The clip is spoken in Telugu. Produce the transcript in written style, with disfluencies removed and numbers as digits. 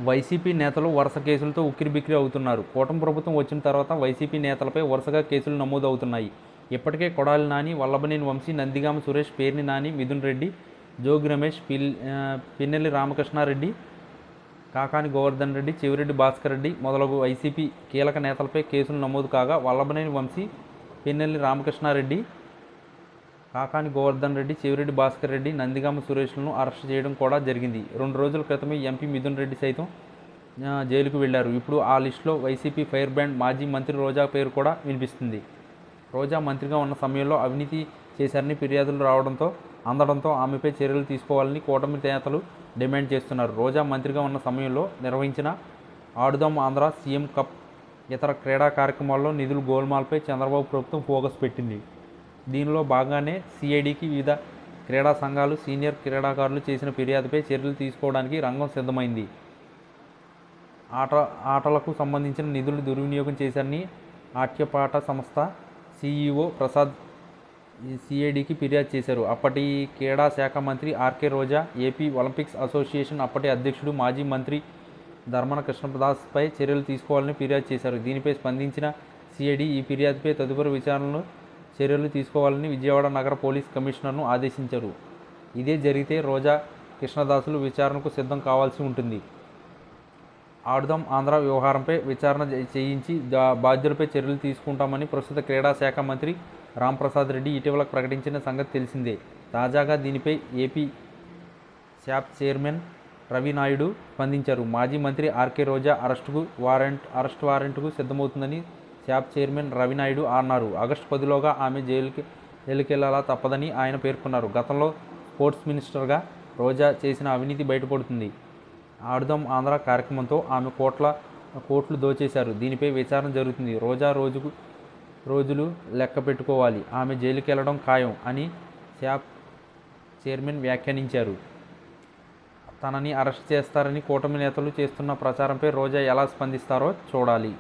వైసీపీ నేతలు వరుస కేసులతో ఉక్కిరిబిక్కిరి అవుతున్నారు. కూటమి ప్రభుత్వం వచ్చిన తర్వాత వైసీపీ నేతలపై వరుసగా కేసులు నమోదవుతున్నాయి. ఇప్పటికే కొడాలి నాని, వల్లభనేని వంశీ, నందిగామ సురేష్, పేర్ని నాని, మిథున్ రెడ్డి, జోగి రమేష్, పిన్నెల్లి రామకృష్ణారెడ్డి, కాకాని గోవర్ధన్ రెడ్డి, చెవిరెడ్డి భాస్కర్ రెడ్డి మొదలగు వైసీపీ కీలక నేతలపై కేసులు నమోదు కాగా, వల్లభనేని వంశీ, పిన్నెల్లి రామకృష్ణారెడ్డి, కాకాని గోవర్ధన్ రెడ్డి, చెవిరెడ్డి భాస్కర్ రెడ్డి, నందిగామ సురేష్లను అరెస్ట్ చేయడం కూడా జరిగింది. 2 రోజుల క్రితమే ఎంపీ మిథున్ రెడ్డి సైతం జైలుకు వెళ్లారు. ఇప్పుడు ఆ లిస్టులో వైసీపీ ఫైర్ బ్రాండ్ మాజీ మంత్రి రోజా పేరు కూడా వినిపిస్తుంది. రోజా మంత్రిగా ఉన్న సమయంలో అవినీతి చేశారని ఫిర్యాదులు అందడంతో ఆమెపై చర్యలు తీసుకోవాలని కూటమి నేతలు డిమాండ్ చేస్తున్నారు. రోజా మంత్రిగా ఉన్న సమయంలో నిర్వహించిన ఆడుదాం ఆంధ్ర, సీఎం కప్, ఇతర క్రీడా కార్యక్రమాల్లో నిధుల గోల్మాల్పై చంద్రబాబు ప్రభుత్వం ఫోకస్ పెట్టింది. దీనిలో భాగంగానే సిఐడికి వివిధ క్రీడా సంఘాలు, సీనియర్ క్రీడాకారులు చేసిన ఫిర్యాదుపై చర్యలు తీసుకోవడానికి రంగం సిద్ధమైంది. ఆటలకు సంబంధించిన నిధులు దుర్వినియోగం చేశారని ఆట్యపాట సంస్థ సీఈఓ ప్రసాద్ సిఐడికి ఫిర్యాదు చేశారు. అప్పటి క్రీడా శాఖ మంత్రి ఆర్కే రోజా, ఏపీ ఒలింపిక్స్ అసోసియేషన్ అప్పటి అధ్యక్షుడు మాజీ మంత్రి ధర్మాన కృష్ణదాస్పై చర్యలు తీసుకోవాలని ఫిర్యాదు చేశారు. దీనిపై స్పందించిన సిఐడి ఈ ఫిర్యాదుపై తదుపరి చర్యలు తీసుకోవాలని విజయవాడ నగర పోలీస్ కమిషనర్ను ఆదేశించారు. ఇదే జరిగితే రోజా, కృష్ణదాసులు విచారణకు సిద్ధం కావాల్సి ఉంటుంది. ఆడుదాం ఆంధ్ర వ్యవహారంపై విచారణ చేయించి బాధ్యులపై చర్యలు తీసుకుంటామని ప్రస్తుత క్రీడా శాఖ మంత్రి రాంప్రసాద్ రెడ్డి ఇటీవల ప్రకటించిన సంగతి తెలిసిందే. తాజాగా దీనిపై AP SAAP chairman Ravi Naidu స్పందించారు. మాజీ మంత్రి ఆర్కే రోజా అరెస్ట్ వారెంట్కు సిద్ధమవుతుందని శాప్ చైర్మన్ రవినాయుడు అన్నారు. ఆగస్టు 10లోగా ఆమె జైలుకెళ్లాలా తప్పదని ఆయన పేర్కొన్నారు. గతంలో స్పోర్ట్స్ మినిస్టర్గా రోజా చేసిన అవినీతి బయటపడుతుంది. ఆడుదాం ఆంధ్ర కార్యక్రమంతో ఆమె కోట్లు దోచేశారు. దీనిపై విచారణ జరుగుతుంది. రోజా రోజులు లెక్క పెట్టుకోవాలి. ఆమె జైలుకెళ్లడం ఖాయం అని శాప్ చైర్మన్ వ్యాఖ్యానించారు. తనని అరెస్ట్ చేస్తారని కూటమి నేతలు చేస్తున్న ప్రచారంపై రోజా ఎలా స్పందిస్తారో చూడాలి.